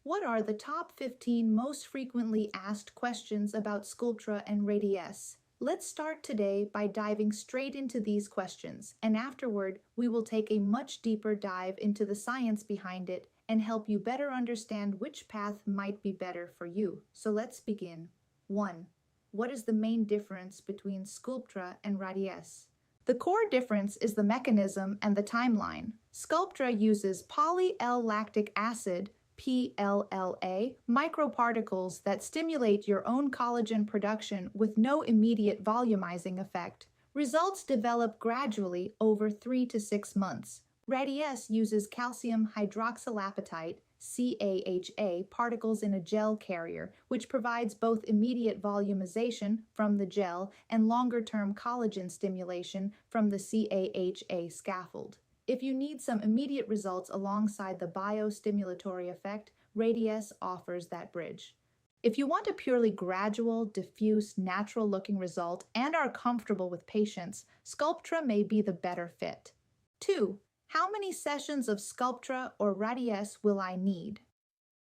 What are the top 15 most frequently asked questions about Sculptra and Radiesse? Let's start today by diving straight into these questions, and afterward, we will take a much deeper dive into the science behind it and help you better understand which path might be better for you. So let's begin. 1. What is the main difference between Sculptra and Radiesse? The core difference is the mechanism and the timeline. Sculptra uses poly-L-lactic acid, PLLA, microparticles that stimulate your own collagen production with no immediate volumizing effect. Results develop gradually over 3 to 6 months. Radiesse uses calcium hydroxylapatite, CAHA, particles in a gel carrier, which provides both immediate volumization from the gel and longer-term collagen stimulation from the CAHA scaffold. If you need some immediate results alongside the biostimulatory effect, Radiesse offers that bridge. If you want a purely gradual, diffuse, natural-looking result and are comfortable with patience, Sculptra may be the better fit. 2. How many sessions of Sculptra or Radiesse will I need?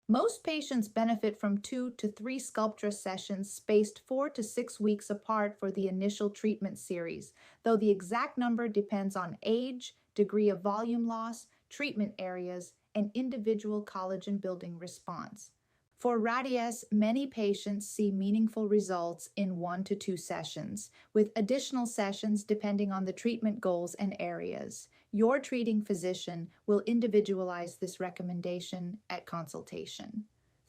Most patients benefit from 2 to 3 Sculptra sessions spaced 4 to 6 weeks apart for the initial treatment series, though the exact number depends on age, degree of volume loss, treatment areas, and individual collagen building response. For Radiesse, many patients see meaningful results in 1 to 2 sessions, with additional sessions depending on the treatment goals and areas. Your treating physician will individualize this recommendation at consultation.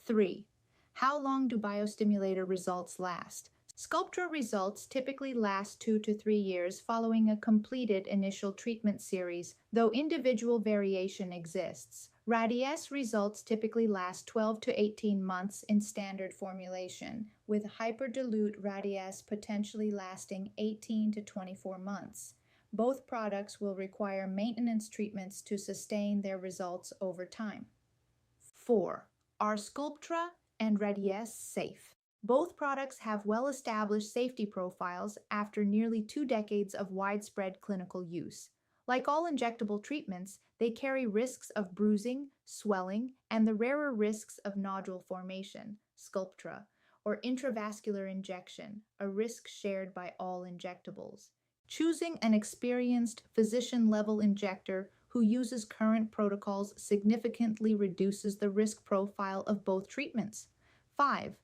3. How long do biostimulator results last? Sculptra results typically last 2 to 3 years following a completed initial treatment series, though individual variation exists. Radiesse results typically last 12 to 18 months in standard formulation, with hyperdilute Radiesse potentially lasting 18 to 24 months. Both products will require maintenance treatments to sustain their results over time. 4. Are Sculptra and Radiesse safe? Both products have well-established safety profiles after nearly 2 decades of widespread clinical use. Like all injectable treatments, they carry risks of bruising, swelling, and the rarer risks of nodule formation, Sculptra, or intravascular injection, a risk shared by all injectables. Choosing an experienced physician-level injector who uses current protocols significantly reduces the risk profile of both treatments. 5.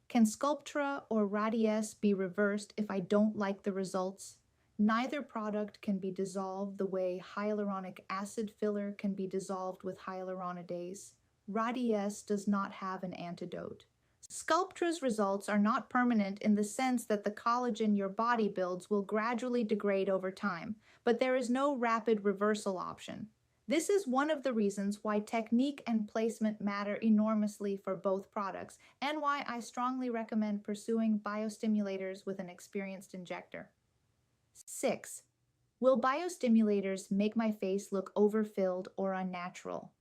Can Sculptra or Radiesse be reversed if I don't like the results? Neither product can be dissolved the way hyaluronic acid filler can be dissolved with hyaluronidase. Radiesse does not have an antidote. Sculptra's results are not permanent in the sense that the collagen your body builds will gradually degrade over time, but there is no rapid reversal option. This is one of the reasons why technique and placement matter enormously for both products, and why I strongly recommend pursuing biostimulators with an experienced injector. 6. Will biostimulators make my face look overfilled or unnatural?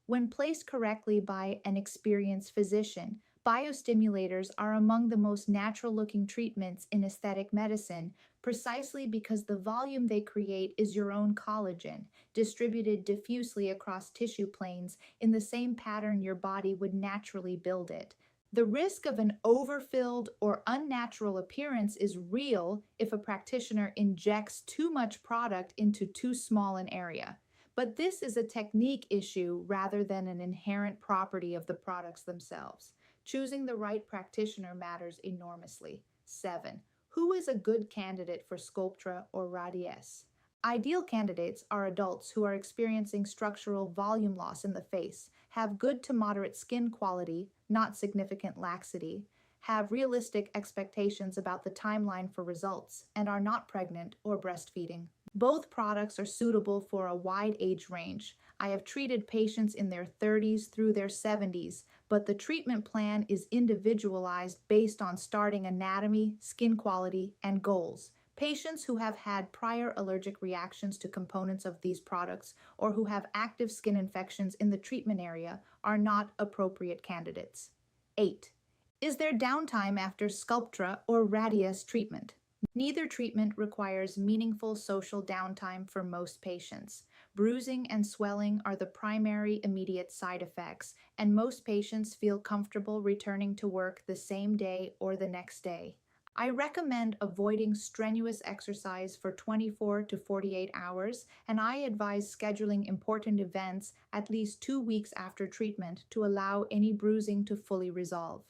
When placed correctly by an experienced physician, biostimulators are among the most natural-looking treatments in aesthetic medicine, precisely because the volume they create is your own collagen, distributed diffusely across tissue planes in the same pattern your body would naturally build it. The risk of an overfilled or unnatural appearance is real if a practitioner injects too much product into too small an area. But this is a technique issue rather than an inherent property of the products themselves. Choosing the right practitioner matters enormously. 7. Who is a good candidate for Sculptra or Radiesse? Ideal candidates are adults who are experiencing structural volume loss in the face, have good to moderate skin quality, not significant laxity, have realistic expectations about the timeline for results, and are not pregnant or breastfeeding. Both products are suitable for a wide age range. I have treated patients in their 30s through their 70s, but the treatment plan is individualized based on starting anatomy, skin quality, and goals. Patients who have had prior allergic reactions to components of these products or who have active skin infections in the treatment area are not appropriate candidates. 8. Is there downtime after Sculptra or Radiesse treatment? Neither treatment requires meaningful social downtime for most patients. Bruising and swelling are the primary immediate side effects, and most patients feel comfortable returning to work the same day or the next day. I recommend avoiding strenuous exercise for 24 to 48 hours, and I advise scheduling important events at least 2 weeks after treatment to allow any bruising to fully resolve.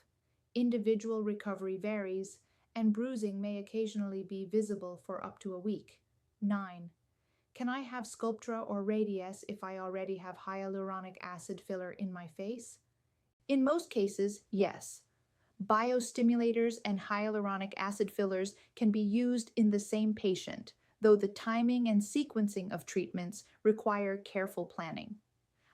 Individual recovery varies, and bruising may occasionally be visible for up to a week. 9. Can I have Sculptra or Radiesse if I already have hyaluronic acid filler in my face? In most cases, yes. Biostimulators and hyaluronic acid fillers can be used in the same patient, though the timing and sequencing of treatments require careful planning.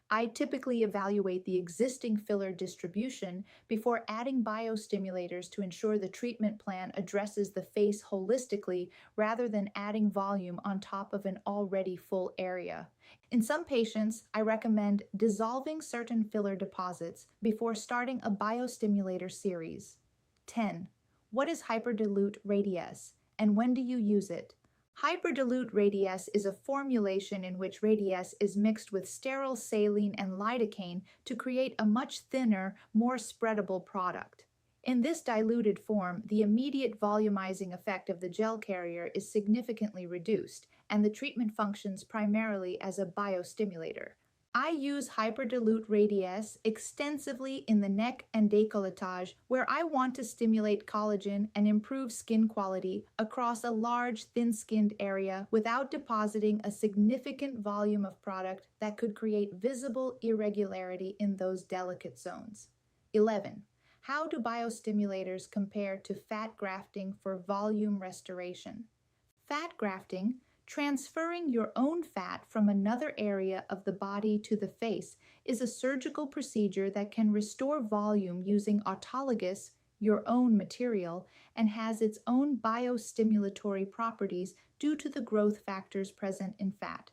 I typically evaluate the existing filler distribution before adding biostimulators to ensure the treatment plan addresses the face holistically rather than adding volume on top of an already full area. In some patients, I recommend dissolving certain filler deposits before starting a biostimulator series. 10. What is hyperdilute radiesse, and when do you use it? Hyperdilute radiesse is a formulation in which radiesse is mixed with sterile saline and lidocaine to create a much thinner, more spreadable product. In this diluted form, the immediate volumizing effect of the gel carrier is significantly reduced, and the treatment functions primarily as a biostimulator. I use hyperdilute radiesse extensively in the neck and décolletage where I want to stimulate collagen and improve skin quality across a large, thin-skinned area without depositing a significant volume of product that could create visible irregularity in those delicate zones. 11. How do biostimulators compare to fat grafting for volume restoration? Fat grafting, transferring your own fat from another area of the body to the face, is a surgical procedure that can restore volume using autologous, your own material, and has its own biostimulatory properties due to the growth factors present in fat.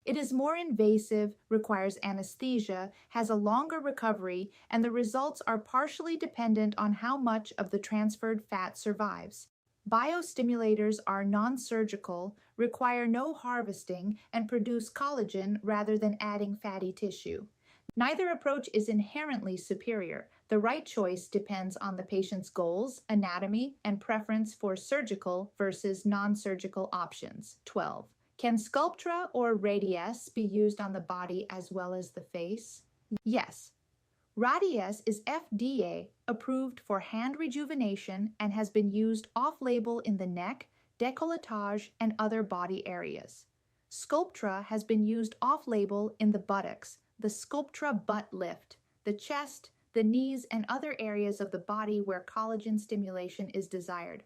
It is more invasive, requires anesthesia, has a longer recovery, and the results are partially dependent on how much of the transferred fat survives. Biostimulators are non-surgical, require no harvesting, and produce collagen rather than adding fatty tissue. Neither approach is inherently superior. The right choice depends on the patient's goals, anatomy, and preference for surgical versus non-surgical options. 12. Can Sculptra or Radiesse be used on the body as well as the face? Yes. Radiesse is FDA approved for hand rejuvenation and has been used off-label in the neck, décolletage, and other body areas. Sculptra has been used off-label in the buttocks, the Sculptra butt lift, the chest, the knees, and other areas of the body where collagen stimulation is desired.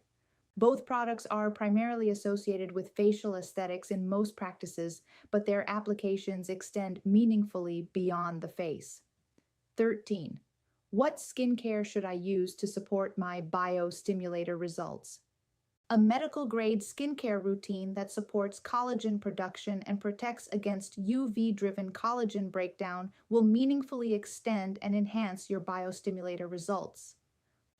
Both products are primarily associated with facial aesthetics in most practices, but their applications extend meaningfully beyond the face. 13. What skincare should I use to support my biostimulator results? A medical-grade skincare routine that supports collagen production and protects against UV-driven collagen breakdown will meaningfully extend and enhance your biostimulator results.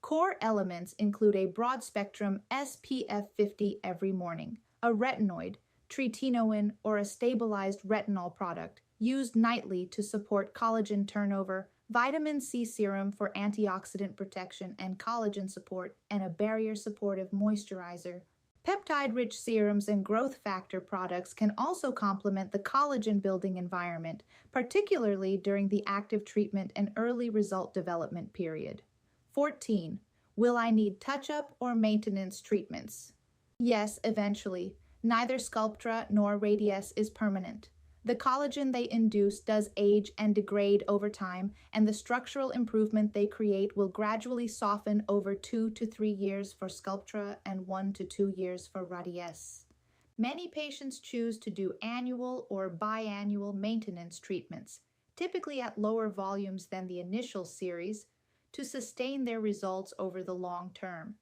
Core elements include a broad-spectrum SPF 50 every morning, a retinoid, tretinoin, or a stabilized retinol product used nightly to support collagen turnover, vitamin C serum for antioxidant protection and collagen support, and a barrier-supportive moisturizer. Peptide-rich serums and growth factor products can also complement the collagen-building environment, particularly during the active treatment and early result development period. 14. Will I need touch-up or maintenance treatments? Yes, eventually. Neither Sculptra nor Radiesse is permanent. The collagen they induce does age and degrade over time, and the structural improvement they create will gradually soften over 2 to 3 years for Sculptra and 1 to 2 years for Radiesse. Many patients choose to do annual or biannual maintenance treatments, typically at lower volumes than the initial series, to sustain their results over the long term.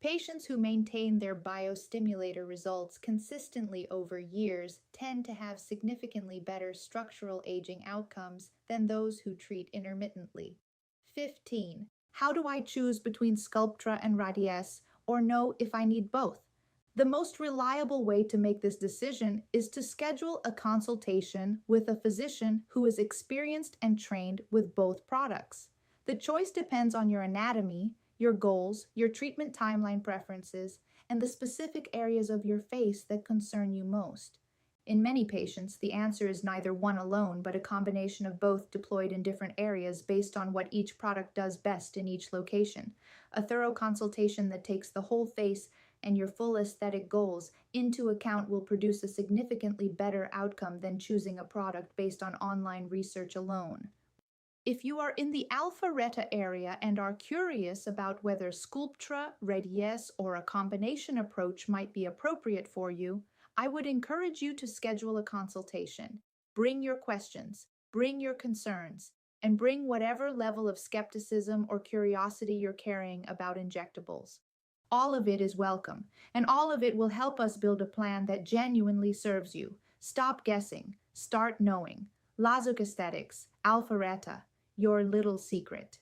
Patients who maintain their biostimulator results consistently over years tend to have significantly better structural aging outcomes than those who treat intermittently. 15. How do I choose between Sculptra and Radiesse or know if I need both? The most reliable way to make this decision is to schedule a consultation with a physician who is experienced and trained with both products. The choice depends on your anatomy, your goals, your treatment timeline preferences, and the specific areas of your face that concern you most. In many patients, the answer is neither one alone, but a combination of both deployed in different areas based on what each product does best in each location. A thorough consultation that takes the whole face and your full aesthetic goals into account will produce a significantly better outcome than choosing a product based on online research alone. If you are in the Alpharetta area and are curious about whether Sculptra, Radiesse, or a combination approach might be appropriate for you, I would encourage you to schedule a consultation. Bring your questions, bring your concerns, and bring whatever level of skepticism or curiosity you're carrying about injectables. All of it is welcome, and all of it will help us build a plan that genuinely serves you. Stop guessing, start knowing. Lazuk Aesthetics, Alpharetta, your little secret.